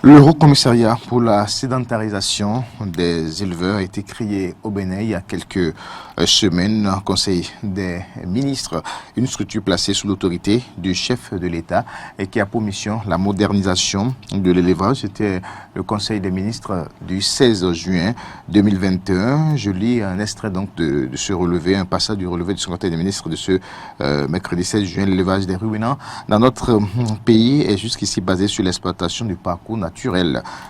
Le Haut Commissariat pour la sédentarisation des éleveurs a été créé au Bénin il y a quelques semaines. Un conseil des ministres, une structure placée sous l'autorité du chef de l'État et qui a pour mission la modernisation de l'élevage. C'était le conseil des ministres du 16 juin 2021. Je lis un extrait donc de ce relevé, un passage du relevé du conseil des ministres de ce mercredi 16 juin. L'élevage des ruminants dans notre pays est jusqu'ici basé sur l'exploitation du parcours naturel.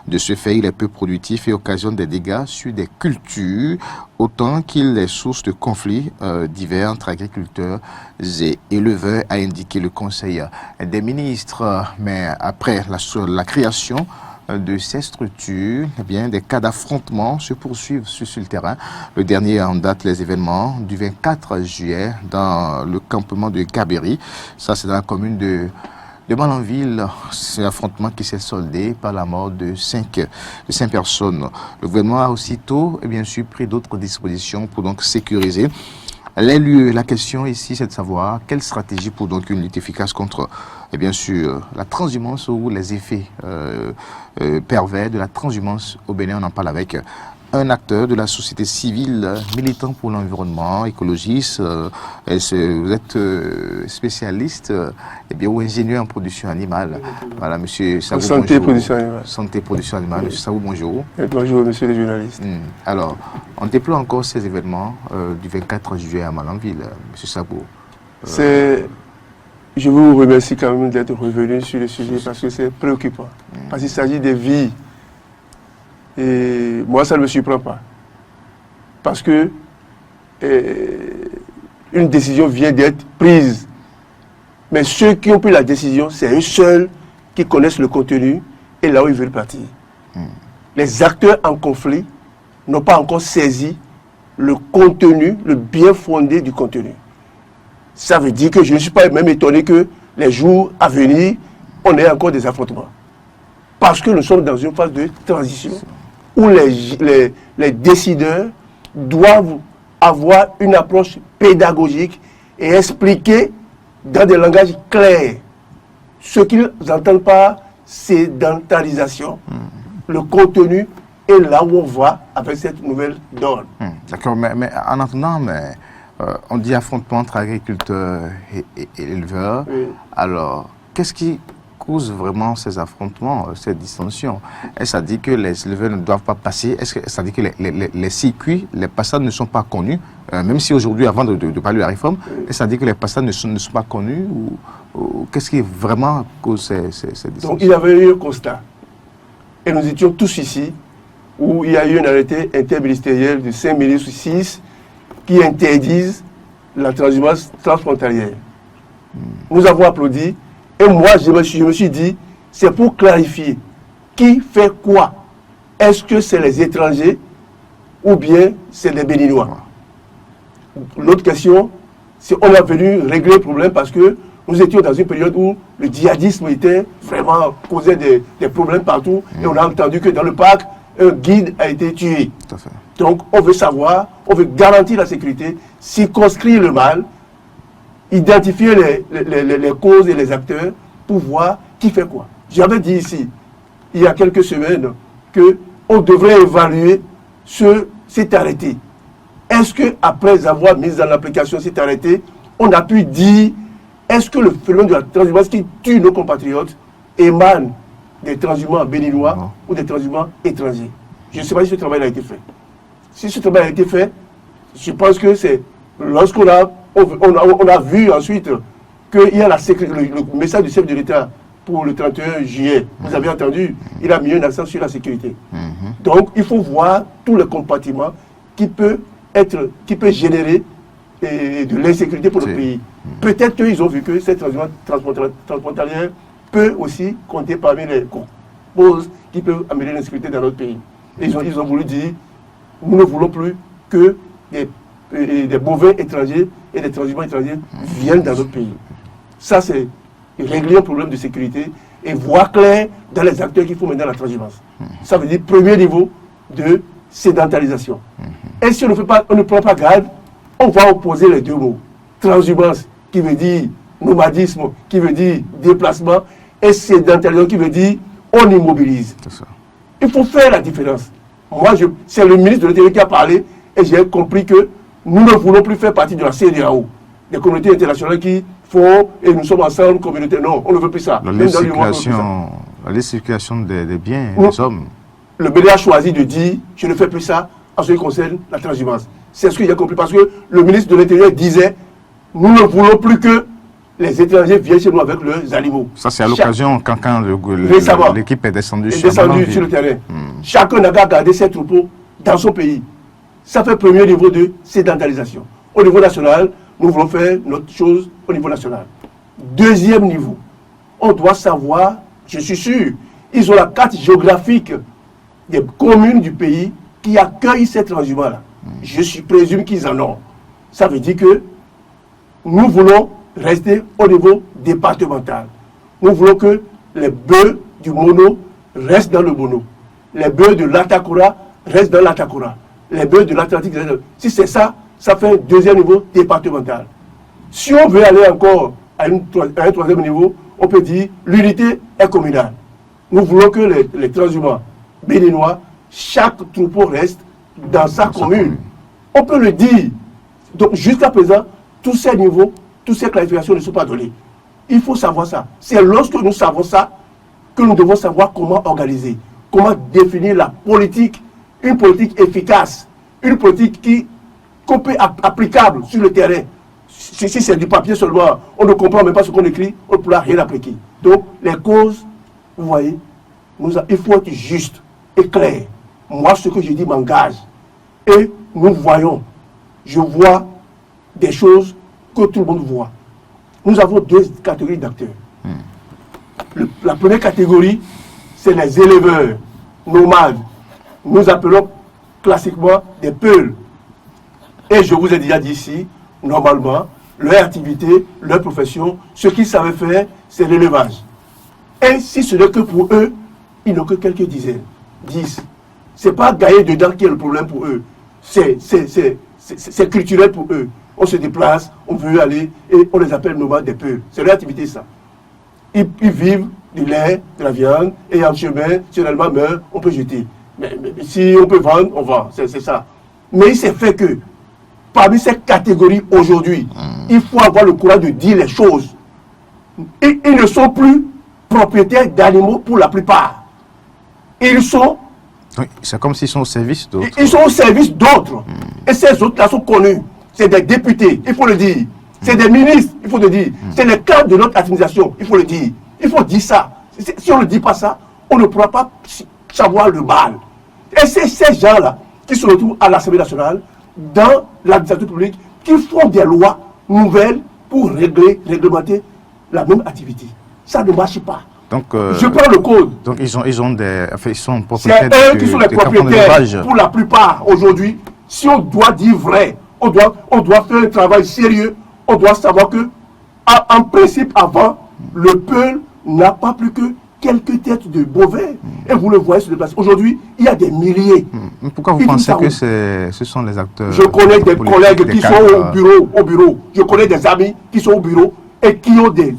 De ce fait, il est peu productif et occasionne des dégâts sur des cultures, autant qu'il est source de conflits divers entre agriculteurs et éleveurs, a indiqué le Conseil des ministres. Mais après la création de ces structures, eh bien, des cas d'affrontement se poursuivent sur le terrain. Le dernier en date, les événements du 24 juillet dans le campement de Gabéry. Ça, c'est dans la commune de Malanville. C'est un affrontement qui s'est soldé par la mort de 5 personnes. Le gouvernement a aussitôt, bien sûr, pris d'autres dispositions pour donc sécuriser les lieux. La question ici, c'est de savoir quelle stratégie pour donc une lutte efficace contre, et bien sûr, la transhumance ou les effets pervers de la transhumance au Bénin. On en parle avec un acteur de la société civile, militant pour l'environnement, écologiste. Vous êtes spécialiste ou ingénieur en production animale. Voilà, monsieur Sabou, santé, bonjour. Production animale. Santé, production animale. Monsieur Sabou, bonjour. Bonjour, monsieur le journaliste. Alors, on déplore encore ces événements du 24 juillet à Malanville, monsieur Sabou. Je vous remercie quand même d'être revenu sur le sujet parce que c'est préoccupant. Parce qu'il s'agit des vies. Et moi, ça ne me surprend pas. Parce que une décision vient d'être prise. Mais ceux qui ont pris la décision, c'est eux seuls qui connaissent le contenu et là où ils veulent partir. Les acteurs en conflit n'ont pas encore saisi le contenu, le bien fondé du contenu. Ça veut dire que je ne suis pas même étonné que les jours à venir, on ait encore des affrontements. Parce que nous sommes dans une phase de transition où les décideurs doivent avoir une approche pédagogique et expliquer dans des langages clairs ce qu'ils entendent par sédentarisation, le contenu et là où on va avec cette nouvelle donne. D'accord, mais en attendant, on dit affrontement entre agriculteurs et éleveurs. Oui. Alors, qu'est-ce qui cause vraiment ces affrontements, ces dissensions? Est-ce que ça dit que les éleveurs ne doivent pas passer? Est-ce que ça dit que les circuits, les passages ne sont pas connus? Même si aujourd'hui, avant de parler de la réforme, est-ce que ça dit que les passages ne sont pas connus? Ou qu'est-ce qui vraiment cause ces dissensions? Donc, il y avait eu un constat. Et nous étions tous ici, où il y a eu un arrêté interministériel de 5 ministres 6 qui interdisent la transhumance transfrontalière. Nous avons applaudi. Et moi, je me suis dit, c'est pour clarifier qui fait quoi. Est-ce que c'est les étrangers ou bien c'est les Béninois? L'autre question, c'est on a venu régler le problème parce que nous étions dans une période où le djihadisme était vraiment causait des problèmes partout. Et on a entendu que dans le parc, un guide a été tué. Tout à fait. Donc on veut savoir, on veut garantir la sécurité, circonscrire le mal, identifier les causes et les acteurs pour voir qui fait quoi. J'avais dit ici, il y a quelques semaines, qu'on devrait évaluer cet arrêté. Est-ce qu'après avoir mis en application cet arrêté, on a pu dire, est-ce que le phénomène de la transhumance qui tue nos compatriotes émane des transhumants béninois ou des transhumants étrangers? Je ne sais pas si ce travail a été fait. Si ce travail a été fait, je pense que c'est lorsqu'on a vu ensuite qu'il y a le message du chef de l'État pour le 31 juillet. Vous avez entendu, il a mis un accent sur la sécurité. Donc, il faut voir tous les compartiments qui peut générer de l'insécurité pour le pays. Peut-être qu'ils ont vu que cette transhumance transfrontalière peut aussi compter parmi les causes qui peuvent amener l'insécurité dans notre pays. Ils ont voulu dire, nous ne voulons plus que des bovins étrangers et des transhumants étrangers viennent dans notre pays. Ça, c'est régler un problème de sécurité et voir clair dans les acteurs qu'il faut mener la transhumance. Ça veut dire premier niveau de sédentarisation. Et si on ne prend pas garde, on va opposer les deux mots. Transhumance, qui veut dire nomadisme, qui veut dire déplacement, et sédentarisation, qui veut dire on immobilise. Il faut faire la différence. Moi, c'est le ministre de l'Intérieur qui a parlé et j'ai compris que nous ne voulons plus faire partie de la CEDEAO, des communautés internationales qui font et nous sommes ensemble, communauté. Non, on ne veut plus ça. La circulation des biens et des hommes. Le BD a choisi de dire je ne fais plus ça en ce qui concerne la transhumance. C'est ce que j'ai compris parce que le ministre de l'Intérieur disait nous ne voulons plus que les étrangers viennent chez nous avec leurs animaux. Ça, c'est à l'occasion quand l'équipe est descendue sur le terrain. Chacun n'a qu'à garder ses troupeaux dans son pays. Ça fait premier niveau de sédentarisation. Au niveau national, nous voulons faire notre chose au niveau national. Deuxième niveau, on doit savoir, je suis sûr, ils ont la carte géographique des communes du pays qui accueillent ces transhumants-là. Je présume qu'ils en ont. Ça veut dire que nous voulons rester au niveau départemental. Nous voulons que les bœufs du Mono restent dans le Mono. Les bœufs de l'Atakora restent dans l'Atakora. Les bœufs de l'Atlantique restent dans le... Si c'est ça, ça fait un deuxième niveau départemental. Si on veut aller encore à un troisième niveau, on peut dire l'unité est communale. Nous voulons que les transhumants béninois, chaque troupeau reste dans sa commune. On peut le dire. Donc jusqu'à présent, tous ces niveaux, toutes ces clarifications ne sont pas données. Il faut savoir ça. C'est lorsque nous savons ça que nous devons savoir comment organiser, comment définir la politique, une politique efficace, une politique qu'on peut applicable sur le terrain. Si c'est du papier seulement, on ne comprend même pas ce qu'on écrit, on ne pourra rien appliquer. Donc les causes, vous voyez, il faut être juste et clair. Moi, ce que je dis m'engage. Et nous voyons, je vois des choses que tout le monde voit. Nous avons deux catégories d'acteurs. La première catégorie, c'est les éleveurs nomades. Nous appelons classiquement des peuls. Et je vous ai déjà dit ici, normalement, leur activité, leur profession, ce qu'ils savaient faire, c'est l'élevage. Et si ce n'est que pour eux, ils n'ont que quelques dizaines, 10. Ce n'est pas gagner dedans qui est le problème pour eux. C'est culturel pour eux. On se déplace, on veut aller, et on les appelle nomades des peuls. C'est leur activité, ça. Ils vivent du lait, de la viande, et en chemin, si un animal meurt, on peut jeter. Mais si on peut vendre, on vend. C'est ça. Mais il s'est fait que, parmi ces catégories aujourd'hui, il faut avoir le courage de dire les choses. Ils ne sont plus propriétaires d'animaux pour la plupart. Ils sont... Oui, c'est comme s'ils sont au service d'autres. Ils sont au service d'autres. Et ces autres-là sont connus. C'est des députés, il faut le dire. C'est des ministres, il faut le dire. C'est les cadres de notre administration, il faut le dire. Il faut dire ça. Si on ne dit pas ça, on ne pourra pas savoir le mal. Et c'est ces gens-là qui se retrouvent à l'Assemblée nationale, dans l'administration publique, qui font des lois nouvelles pour réglementer la même activité. Ça ne marche pas. Donc, je prends le code. Donc ils sont propriétaires. C'est eux qui sont les propriétaires pour la plupart aujourd'hui. Si on doit dire vrai, on doit faire un travail sérieux, on doit savoir que, en principe, avant, le peuple n'a pas plus que quelques têtes de bovins. Et vous le voyez se déplacer. Aujourd'hui, il y a des milliers. Pourquoi vous pensez que ce sont les acteurs? Je connais des collègues qui sont au bureau. Je connais des amis qui sont au bureau et qui ont des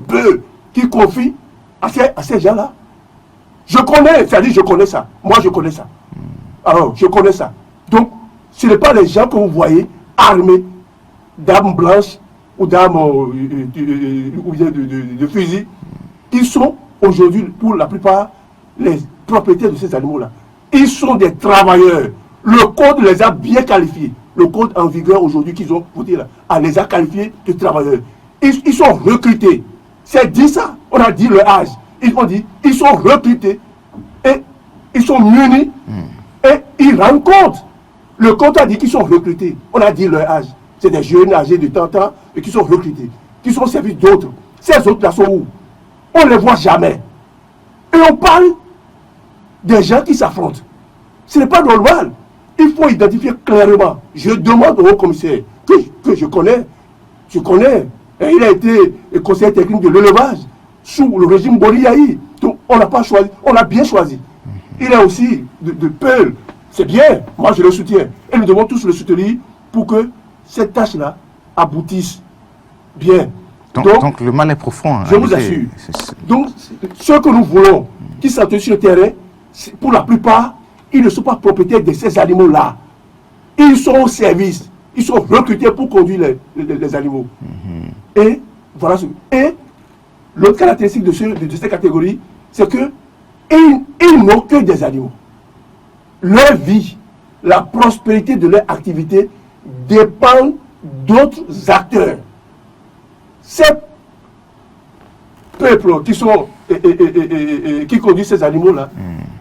bœufs qui confient à ces gens-là. Je connais, c'est-à-dire je connais ça. Moi, je connais ça. Alors, je connais ça. Donc, ce n'est pas les gens que vous voyez armés d'armes blanches ou d'armes de fusils. Ils sont aujourd'hui, pour la plupart, les propriétaires de ces animaux-là. Ils sont des travailleurs. Le code les a bien qualifiés. Le code en vigueur aujourd'hui qu'ils ont voté là, les a qualifiés de travailleurs. Ils sont recrutés. C'est dit ça. On a dit leur âge. Ils sont recrutés et ils sont munis et ils rendent compte. Le compte a dit qu'ils sont recrutés. On a dit leur âge. C'est des jeunes âgés de 30 ans et qui sont recrutés, qui sont au service d'autres. Ces autres-là sont où? On ne les voit jamais. Et on parle des gens qui s'affrontent. Ce n'est pas normal. Il faut identifier clairement. Je demande au haut commissaire que je connais. Et il a été conseiller technique de l'élevage sous le régime Boliaï. Donc on n'a pas choisi, on a bien choisi. Il a aussi de Peul. C'est bien, moi je le soutiens. Et nous devons tous le soutenir pour que cette tâche-là aboutisse bien. Donc le mal est profond. Je vous assure. Donc ce que nous voulons, qui s'entretuent sur le terrain, pour la plupart, ils ne sont pas propriétaires de ces animaux-là. Ils sont au service. Ils sont recrutés pour conduire les animaux. Et voilà ce. Et l'autre caractéristique de ces catégories, c'est qu'ils n'ont que des animaux. Leur vie, la prospérité de leur activité dépend d'autres acteurs. Ces peuples qui conduisent ces animaux-là,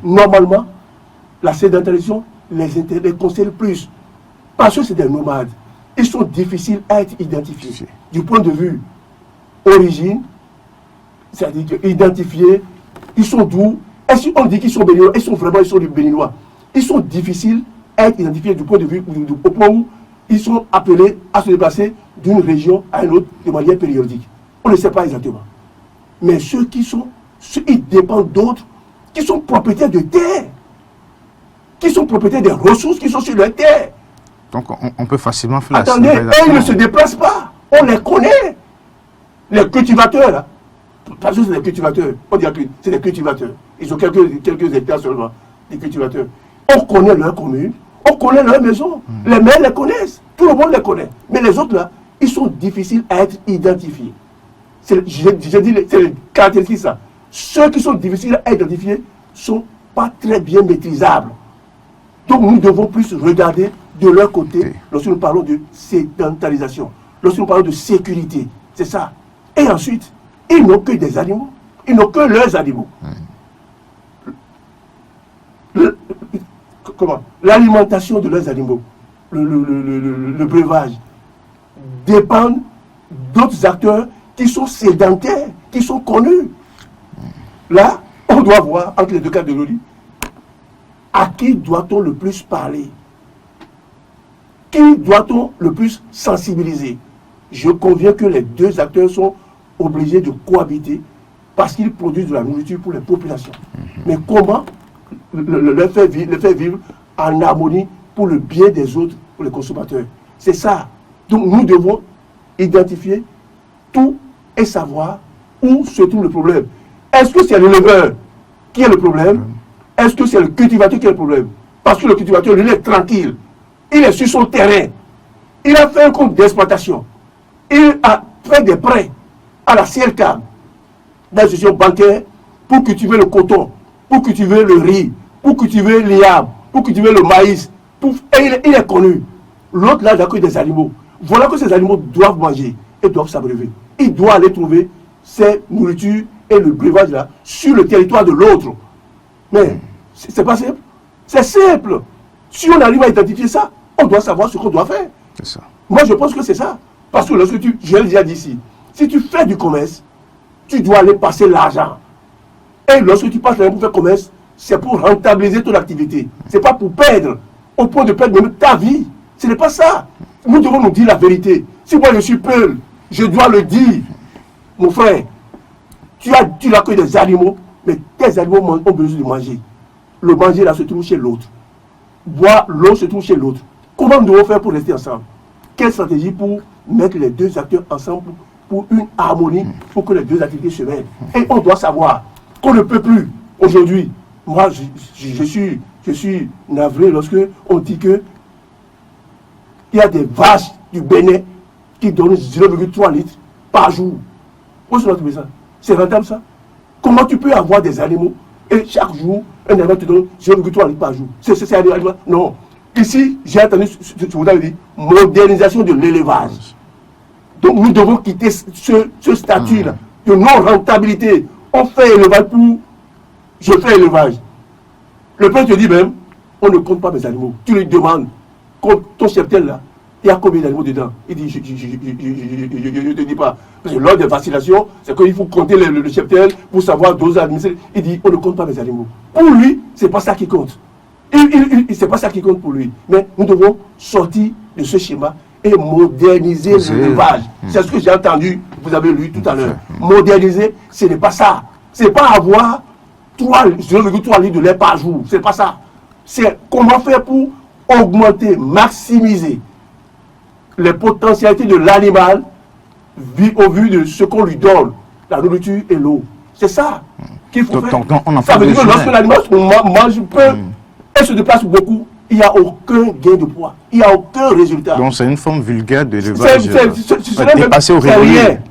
normalement, la sédentarisation les concerne plus. Parce que c'est des nomades. Ils sont difficiles à être identifiés. Du point de vue origine, c'est-à-dire identifiés, ils sont doux. Est-ce qu'on dit qu'ils sont béninois? Ils sont des béninois. Ils sont difficiles à être identifiés du point de vue, au point où ils sont appelés à se déplacer d'une région à une autre de manière périodique. On ne sait pas exactement. Mais ils dépendent d'autres qui sont propriétaires de terre, qui sont propriétaires des ressources qui sont sur leur terre. Donc on peut facilement faire la sédentarisation. Attendez, ils ne se déplacent pas. On les connaît. Les cultivateurs, là. Parce que c'est des cultivateurs. On dit que c'est des cultivateurs. Ils ont quelques hectares seulement, des cultivateurs. On connaît leur commune, on connaît leur maison. Les maires les connaissent. Tout le monde les connaît. Mais les autres, là, ils sont difficiles à être identifiés. J'ai dit, c'est les caractéristiques, ça. Ceux qui sont difficiles à identifier ne sont pas très bien maîtrisables. Donc nous devons plus regarder de leur côté lorsque nous parlons de sédentarisation, lorsque nous parlons de sécurité. C'est ça. Et ensuite, ils n'ont que des animaux. Ils n'ont que leurs animaux. L'alimentation de leurs animaux, le breuvage, dépendent d'autres acteurs qui sont sédentaires, qui sont connus. Là, on doit voir, entre les deux catégories, à qui doit-on le plus parler? Qui doit-on le plus sensibiliser? Je conviens que les deux acteurs sont obligés de cohabiter parce qu'ils produisent de la nourriture pour les populations. Mais comment le faire vivre en harmonie pour le bien des autres, pour les consommateurs? C'est ça. Donc nous devons identifier tout et savoir où se trouve le problème. Est-ce que c'est l'éleveur qui est le problème? Est-ce que c'est le cultivateur qui est le problème? Parce que le cultivateur, lui, il est tranquille. Il est sur son terrain. Il a fait un compte d'exploitation. Il a fait des prêts à la CLCAM, d'institutions bancaires, pour cultiver le coton, pour cultiver le riz, pour cultiver l'IAB, pour cultiver le maïs. Et il est connu. L'autre, là, d'accueil des animaux. Voilà que ces animaux doivent manger et doivent s'abreuver. Il doit aller trouver ses nourritures et le breuvage là sur le territoire de l'autre. Mais c'est pas simple. C'est simple. Si on arrive à identifier ça, on doit savoir ce qu'on doit faire. C'est ça. Moi, je pense que c'est ça. Parce que lorsque je l'ai déjà dit ici, si tu fais du commerce, tu dois aller passer l'argent. Et lorsque tu passes l'argent pour faire commerce, c'est pour rentabiliser ton activité. C'est pas pour perdre, au point de perdre même ta vie. Ce n'est pas ça. Nous devons nous dire la vérité. Si moi je suis peul, je dois le dire. Mon frère, tu n'as que des animaux, mais tes animaux ont besoin de manger. Le manger là se trouve chez l'autre. Boire, l'eau se trouve chez l'autre. Comment nous devons faire pour rester ensemble? Quelle stratégie pour mettre les deux acteurs ensemble pour une harmonie, pour que les deux activités se mêlent? Et on doit savoir qu'on ne peut plus aujourd'hui. Moi, je suis navré lorsque on dit que il y a des vaches du Bénin qui donnent 0,3 litres par jour. Où est-ce qu'on a trouvé ça? C'est rentable ça? Comment tu peux avoir des animaux et chaque jour, un animal te donne 0,3 litres par jour? C'est un animal? Non. Ici, j'ai entendu, vous avez dit, modernisation de l'élevage. Donc nous devons quitter ce statut-là de non-rentabilité. On fait élevage pour... Je fais élevage. Le père te dit même, on ne compte pas mes animaux. Tu lui demandes, ton cheptel là, il y a combien d'animaux dedans? Il dit, je ne te dis pas. Parce que lors des vaccinations, c'est qu'il faut compter le cheptel pour savoir doser administrer. Il dit, on ne compte pas mes animaux. Pour lui, ce n'est pas ça qui compte. C'est pas ça qui compte pour lui. Mais nous devons sortir de ce schéma et moderniser l'élevage. C'est ce que j'ai entendu, vous avez lu tout à l'heure. Moderniser, ce n'est pas ça. Ce n'est pas avoir 0,3 litres de lait par jour. Ce n'est pas ça. C'est comment faire pour augmenter, maximiser les potentialités de l'animal au vu de ce qu'on lui donne, la nourriture et l'eau. C'est ça. qu'il faut faire. On en Ça veut dire que lorsque l'animal mange peu et se déplace beaucoup, il n'y a aucun gain de poids. Il n'y a aucun résultat. Donc c'est une forme vulgaire d'élevage. C'est rien.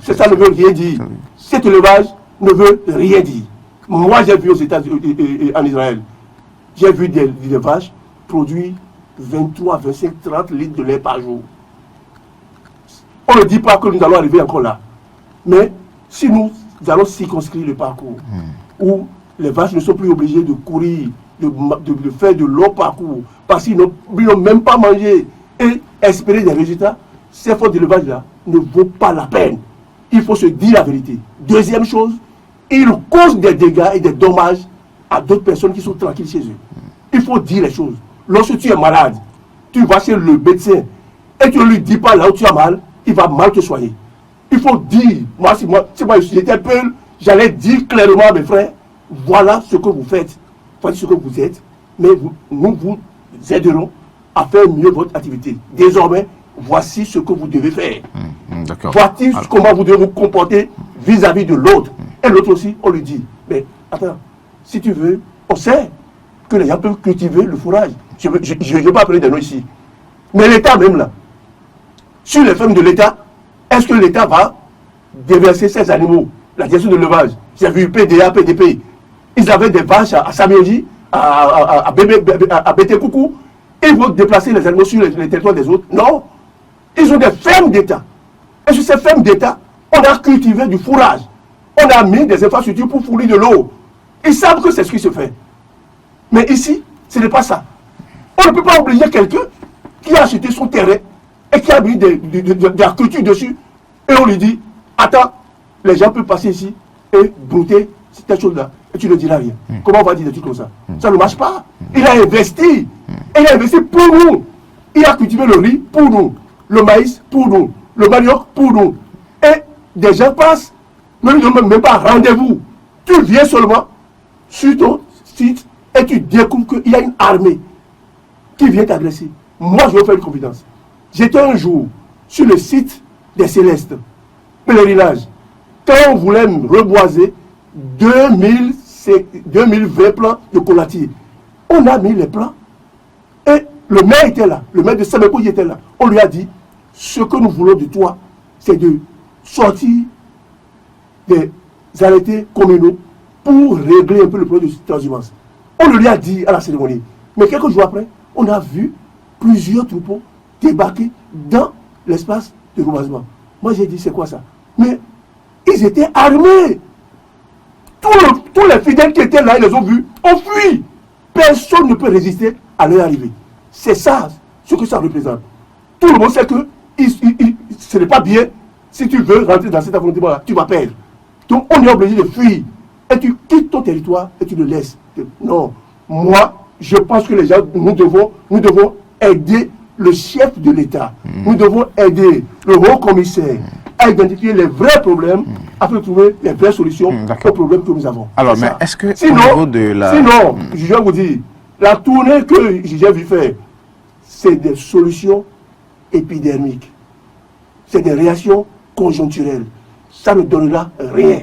C'est ça ne veut rien dire. Cet élevage ne veut rien dire. Moi, j'ai vu aux États-Unis, en Israël, j'ai vu des vaches produire 23, 25, 30 litres de lait par jour. On ne dit pas que nous allons arriver encore là. Mais si nous allons circonscrire le parcours, où les vaches ne sont plus obligées de courir, de faire de long parcours, parce qu'ils n'ont même pas mangé et espérer des résultats, ces formes d'élevage-là ne vaut pas la peine. Il faut se dire la vérité. Deuxième chose, ils causent des dégâts et des dommages à d'autres personnes qui sont tranquilles chez eux. Il faut dire les choses. Lorsque tu es malade, tu vas chez le médecin et tu ne lui dis pas là où tu as mal, il va mal te soigner. Il faut dire, moi j'étais peul, j'allais dire clairement à mes frères, voilà ce que vous faites, voici ce que vous êtes, mais nous vous aiderons à faire mieux votre activité. Désormais, voici ce que vous devez faire. Voici comment vous devez vous comporter vis-à-vis de l'autre. Et l'autre aussi, on lui dit, mais attends, si tu veux, on sait que les gens peuvent cultiver le fourrage. Je ne vais pas appeler des noms ici. Mais l'État même là, sur les fermes de l'État, est-ce que l'État va déverser ces animaux? La gestion de l'élevage, j'ai vu PDA, PDP. Ils avaient des vaches à Samioji, à Bété-Coucou. Ils vont déplacer les animaux sur les territoires des autres. Non. Ils ont des fermes d'État. Et sur ces fermes d'État, on a cultivé du fourrage. On a mis des infrastructures pour fournir de l'eau. Ils savent que c'est ce qui se fait. Mais ici, ce n'est pas ça. On ne peut pas obliger quelqu'un qui a acheté son terrain et qui a mis de la culture dessus. Et on lui dit, attends, les gens peuvent passer ici et brouter cette chose-là. Et tu ne diras rien. Comment on va dire des trucs comme ça? Ça ne marche pas. Il a investi. Et il a investi pour nous. Il a cultivé le riz pour nous. Le maïs pour nous. Le manioc pour nous. Et des gens passent, mais ils ne donnent même pas rendez-vous. Tu viens seulement sur ton site et tu découvres qu'il y a une armée qui vient t'agresser. Moi, je vais faire une confidence. J'étais un jour sur le site des Célestes, pèlerinage, quand on voulait reboiser 2020 plants de colatier. On a mis les plants et le maire était là, le maire de Samekou était là. On lui a dit, ce que nous voulons de toi, c'est de sortir des arrêtés communaux pour régler un peu le problème de transhumance. On lui a dit à la cérémonie. Mais quelques jours après, on a vu plusieurs troupeaux débarquer dans l'espace de reboisement. Moi, j'ai dit, c'est quoi ça? Mais ils étaient armés. Tous les fidèles qui étaient là, ils les ont vus, ont fui. Personne ne peut résister à leur arrivée. C'est ça, ce que ça représente. Tout le monde sait que ce n'est pas bien. Si tu veux rentrer dans cet affrontement-là, tu vas perdre. Donc, on est obligé de fuir. Et tu quittes ton territoire et tu le laisses. Non. Moi, je pense que les gens, nous devons aider le chef de l'État. Nous devons aider le haut commissaire à identifier les vrais problèmes afin de trouver les vraies solutions aux problèmes que nous avons. Alors, mais est-ce que sinon, je vais vous dire, la tournée que j'ai vu faire, c'est des solutions épidermiques. C'est des réactions conjoncturelles. Ça ne donnera rien.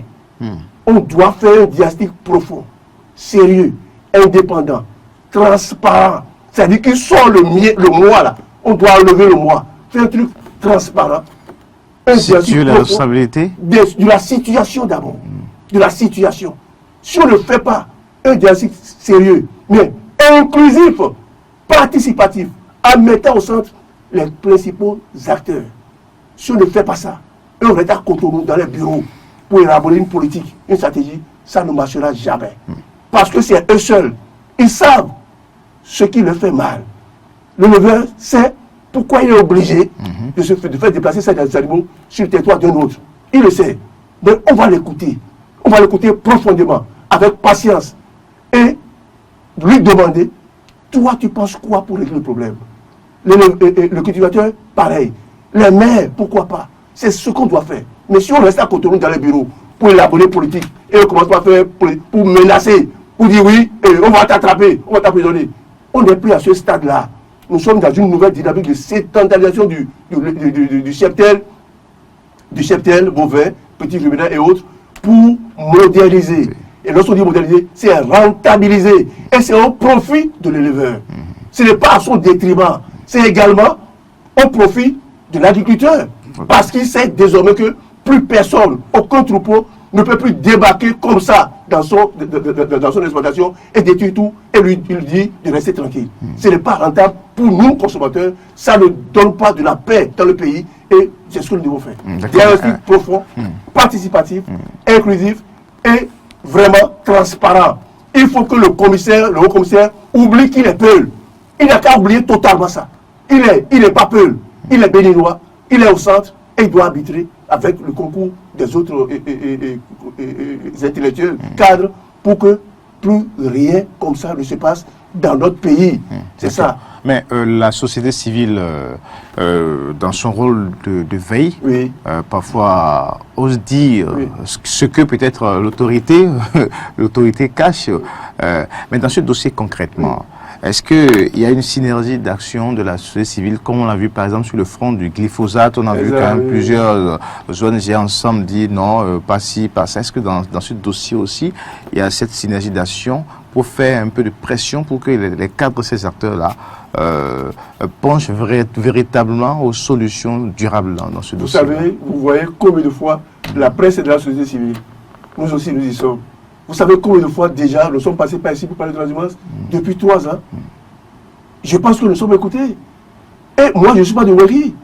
On doit faire un diagnostic profond, sérieux, indépendant, transparent. C'est-à-dire qu'il sort le moi là. On doit enlever le moi. Faire un truc transparent. Sur la responsabilité de la situation d'abord. De la situation. Si on ne fait pas un diagnostic sérieux, mais inclusif, participatif, en mettant au centre les principaux acteurs. Si on ne fait pas ça, et on reste à Cotonou dans les bureaux pour élaborer une politique, une stratégie, ça ne marchera jamais. Parce que c'est eux seuls. Ils savent ce qui leur fait mal. Le leveur sait pourquoi il est obligé de faire déplacer ces animaux sur le territoire d'un autre. Il le sait. Mais on va l'écouter. On va l'écouter profondément, avec patience. Et lui demander, toi tu penses quoi pour régler le problème? Le cultivateur, pareil. Les maires, pourquoi pas? C'est ce qu'on doit faire. Mais si on reste à Cotonou dans les bureaux pour élaborer politique, et on commence à faire pour menacer, pour dire oui, on va t'attraper, on va t'emprisonner, on n'est plus à ce stade-là. Nous sommes dans une nouvelle dynamique de sédentarisation du cheptel bovin, petit ruminant et autres, pour moderniser. Et lorsqu'on dit moderniser, c'est rentabiliser. Et c'est au profit de l'éleveur. Ce n'est pas à son détriment. C'est également au profit de l'agriculteur. Parce qu'il sait désormais que plus personne, aucun troupeau, ne peut plus débarquer comme ça dans son exploitation et détruire tout et lui dit de rester tranquille. Ce n'est pas rentable pour nous, consommateurs. Ça ne donne pas de la paix dans le pays et c'est ce que nous devons faire. Diagnostic profond, participatif, inclusif et vraiment transparent. Il faut que le haut commissaire, oublie qu'il est Peul. Il n'a qu'à oublier totalement ça. Il est pas Peul. Il est béninois. Il est au centre et il doit arbitrer avec le concours des autres intellectuels, cadres, pour que plus rien comme ça ne se passe dans notre pays. C'est ça. Mais la société civile, dans son rôle de veille, oui. Parfois ose dire oui. Ce que peut-être l'autorité cache. Mais dans ce dossier concrètement, est-ce qu'il y a une synergie d'action de la société civile, comme on l'a vu par exemple sur le front du glyphosate, on a vu quand même plusieurs ONG ensemble dire non, pas ci, pas ça. Est-ce que dans ce dossier aussi, il y a cette synergie d'action pour faire un peu de pression pour que les cadres de ces acteurs-là penchent véritablement aux solutions durables dans ce dossier? Vous savez, vous voyez combien de fois la presse est de la société civile. Nous aussi, nous y sommes. Vous savez combien de fois déjà nous sommes passés par ici pour parler de transhumance depuis 3 ans. Je pense que nous sommes écoutés. Et moi, je ne suis pas de Weli,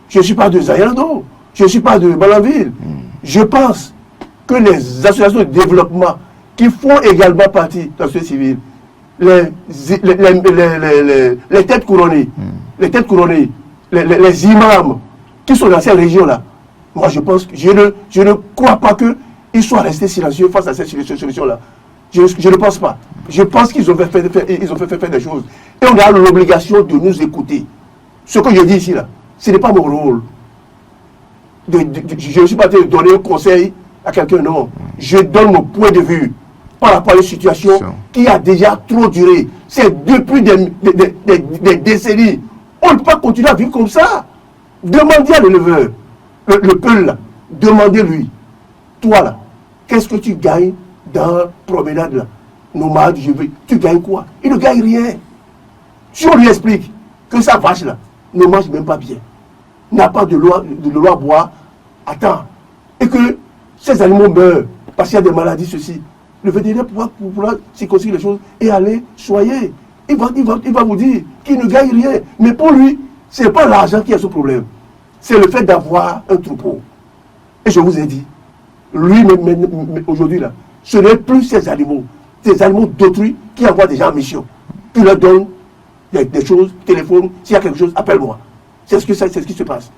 je ne suis pas de Zayando, je ne suis pas de Balanville. Je pense que les associations de développement qui font également partie de la société civile, les têtes couronnées, les imams qui sont dans ces régions-là, moi je pense que je ne crois pas qu'ils soient restés silencieux face à cette solution-là. Je ne pense pas. Je pense qu'ils ont fait des choses. Et on a l'obligation de nous écouter. Ce que je dis ici, là, ce n'est pas mon rôle. Je ne suis pas de donner un conseil à quelqu'un, non. Je donne mon point de vue par rapport à une situation qui a déjà trop duré. C'est depuis des décennies. On ne peut pas continuer à vivre comme ça. Demandez à l'éleveur, le Peul là, demandez-lui, toi là, qu'est-ce que tu gagnes dans la promenade là, nomade, tu gagnes quoi? Il ne gagne rien. Si on lui explique que sa vache là ne mange même pas bien, n'a pas de loi à boire, attends, et que ces animaux meurent parce qu'il y a des maladies, ceci, le vétérinaire pourra circonscrire les choses et aller soigner. Il va vous dire qu'il ne gagne rien. Mais pour lui, ce n'est pas l'argent qui est ce problème. C'est le fait d'avoir un troupeau. Et je vous ai dit, lui, aujourd'hui, là, ce n'est plus ces animaux d'autrui qui envoient des gens en mission. Il leur donne des choses, téléphone, s'il y a quelque chose, appelle-moi. C'est ce qui se passe.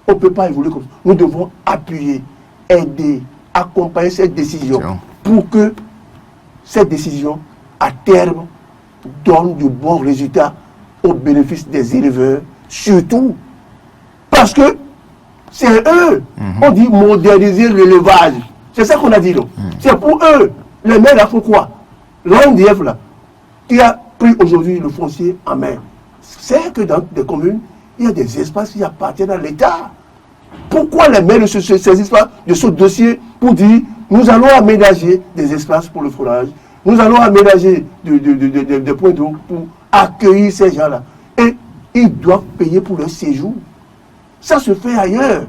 On ne peut pas évoluer comme ça. Nous devons appuyer, aider, accompagner cette décision pour que cette décision, à terme, donne de bons résultats au bénéfice des éleveurs, surtout parce que c'est eux. On dit moderniser l'élevage. C'est ça qu'on a dit, non? C'est pour eux. Les maires là font quoi? L'ANDF là, qui a pris aujourd'hui le foncier en main, c'est que dans des communes, il y a des espaces qui appartiennent à l'État. Pourquoi les maires ne se saisissent pas de ce dossier pour dire nous allons aménager des espaces pour le fourrage, nous allons aménager des points d'eau pour accueillir ces gens-là. Et ils doivent payer pour leur séjour. Ça se fait ailleurs.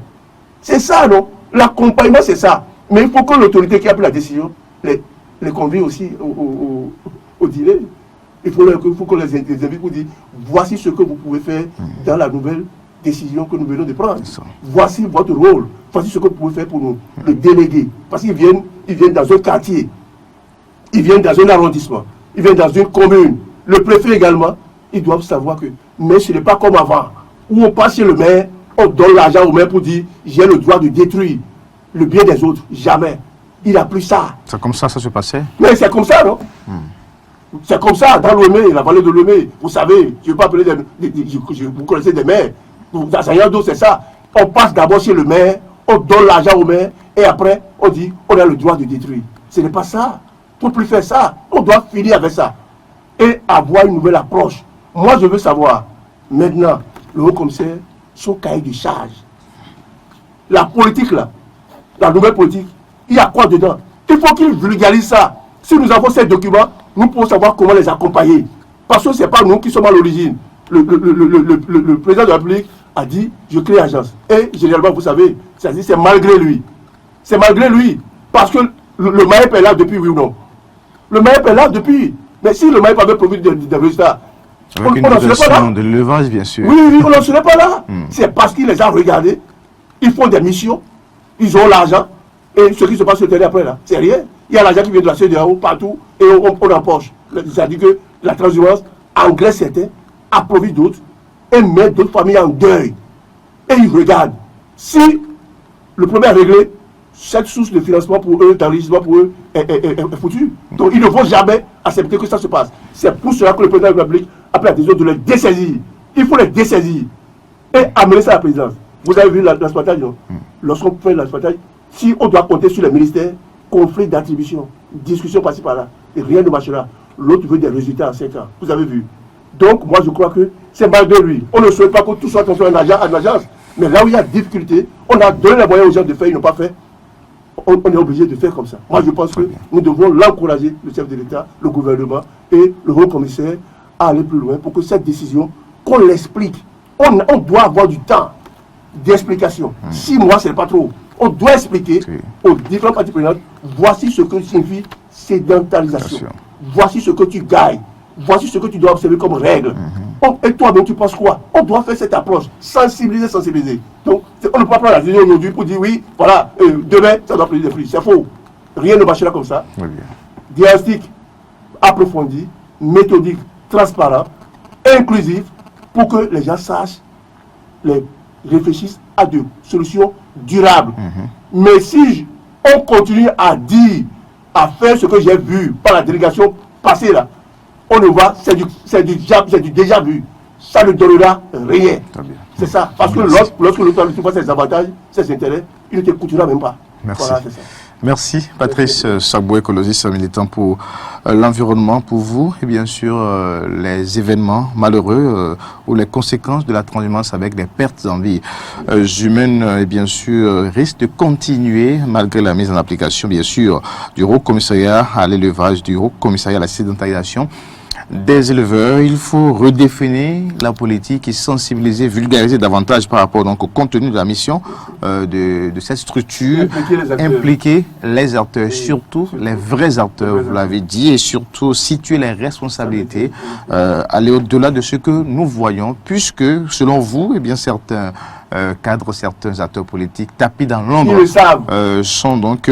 C'est ça, non? L'accompagnement, c'est ça. Mais il faut que l'autorité qui a pris la décision les convie aussi au dîner. Il faut qu'on les invite pour dire voici ce que vous pouvez faire dans la nouvelle décision que nous venons de prendre. Voici votre rôle. Voici ce que vous pouvez faire pour nous. Le déléguer. Parce qu'ils viennent dans un quartier. Ils viennent dans un arrondissement. Ils viennent dans une commune. Le préfet également. Ils doivent savoir que. Mais ce n'est pas comme avant. Où on passe chez le maire, on donne l'argent au maire pour dire j'ai le droit de détruire le bien des autres. Jamais. Il n'a plus ça. C'est comme ça se passait? Mais c'est comme ça, non? C'est comme ça, dans Lomé, la vallée de Lomé. Vous savez, je ne veux pas appeler vous connaissez des maires. Dans Sayando, c'est ça. On passe d'abord chez le maire, on donne l'argent au maire, et après, on dit on a le droit de détruire. Ce n'est pas ça. Pour ne plus faire ça, on doit finir avec ça. Et avoir une nouvelle approche. Moi, je veux savoir, maintenant, le haut commissaire, son cahier de charge. La politique, là, la nouvelle politique, il y a quoi dedans? Il faut qu'il vulgarise ça. Si nous avons ces documents, nous pouvons savoir comment les accompagner. Parce que ce n'est pas nous qui sommes à l'origine. Le président de la République a dit, je crée l'agence. Et généralement, vous savez, c'est malgré lui. C'est malgré lui. Parce que le MAEP est là depuis, oui ou non. Le MAEP est là depuis. Mais si le MAEP avait produit des résultats, avec une direction de l'élevage, bien sûr. Oui, on n'en serait pas là. C'est parce qu'il les a regardés. Ils font des missions. Ils ont l'argent. Et ce qui se passe sur le terrain après, là, c'est rien. Il y a l'argent qui vient de la CEDEAO partout et on empoche. C'est-à-dire que la transhumance engraisse certains, appauvrit d'autres et met d'autres familles en deuil. Et ils regardent. Si le premier est réglé, cette source de financement pour eux, d'enrichissement pour eux est foutue. Donc ils ne vont jamais accepter que ça se passe. C'est pour cela que le président de la République a pris la décision de les dessaisir. Il faut les dessaisir et amener ça à la présidence. Vous avez vu l'aspartage, non? Lorsqu'on fait l'aspartage, si on doit compter sur les ministères, conflit d'attribution, discussion par-ci par-là, et rien ne marchera. L'autre veut des résultats en 5 ans. Vous avez vu. Donc, moi, je crois que c'est malgré lui. On ne souhaite pas que tout soit transféré en agence. Mais là où il y a difficulté, on a donné les moyens aux gens de faire, ils n'ont pas fait. On est obligé de faire comme ça. Moi, je pense que nous devons l'encourager, le chef de l'État, le gouvernement et le haut commissaire, à aller plus loin pour que cette décision, qu'on l'explique. On doit avoir du temps d'explication. 6 mois, ce n'est pas trop. On doit expliquer aux différents parties prenantes, voici ce que signifie sédentarisation. Voici ce que tu gagnes. Voici ce que tu dois observer comme règle. Et toi, donc, tu penses quoi? On doit faire cette approche. Sensibiliser. Donc, on ne peut pas prendre la décision aujourd'hui pour dire oui, voilà, demain, ça doit produire des fruits. C'est faux. Rien ne marchera comme ça. Diagnostic approfondi, méthodique, transparent, inclusif, pour que les gens sachent, réfléchissent à des solutions durables. Mais si on continue à dire, à faire ce que j'ai vu par la délégation passée là, on le voit, c'est du déjà vu. Ça ne donnera rien. C'est ça. Parce que lorsque l'autre voit ses avantages, ses intérêts, il ne t'écoutera même pas. Merci. Voilà, c'est ça. Merci Patrice Sagbo, écologiste militant pour l'environnement, pour vous et bien sûr les événements malheureux ou les conséquences de la transhumance avec des pertes en vie humaines et bien sûr risquent de continuer malgré la mise en application bien sûr du Haut Commissariat à l'élevage, du Haut Commissariat à la sédentarisation des éleveurs. Il faut redéfinir la politique et sensibiliser, vulgariser davantage par rapport donc au contenu de la mission de cette structure, impliquer les acteurs, surtout les vrais acteurs, vous l'avez dit, et surtout situer les responsabilités, aller au-delà de ce que nous voyons, puisque selon vous, eh bien certains cadres, certains acteurs politiques tapis dans l'ombre sont donc,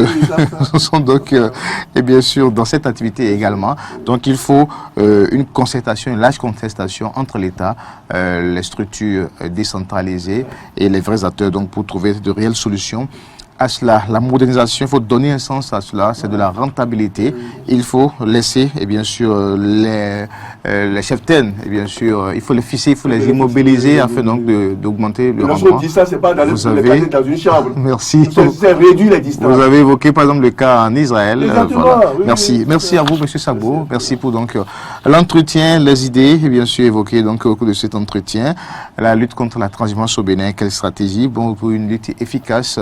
et bien sûr dans cette activité également. Donc il faut une concertation, une large contestation entre l'État, les structures décentralisées et les vrais acteurs donc pour trouver de réelles solutions à cela. La modernisation, il faut donner un sens à cela, c'est de la rentabilité. Il faut laisser, et bien sûr, les cheftaines, et bien sûr, il faut les fixer, il faut les immobiliser afin donc d'augmenter le rendement. Lorsqu'on dit ça, c'est pas d'aller dans une chambre. Merci. C'est réduire les distances. Vous avez évoqué par exemple le cas en Israël. Voilà. Oui, merci. Merci à vous, Monsieur Sagbo. Merci pour donc l'entretien, les idées, et bien sûr évoquées donc au cours de cet entretien. La lutte contre la transhumance au Bénin, quelle stratégie? Bon, pour une lutte efficace.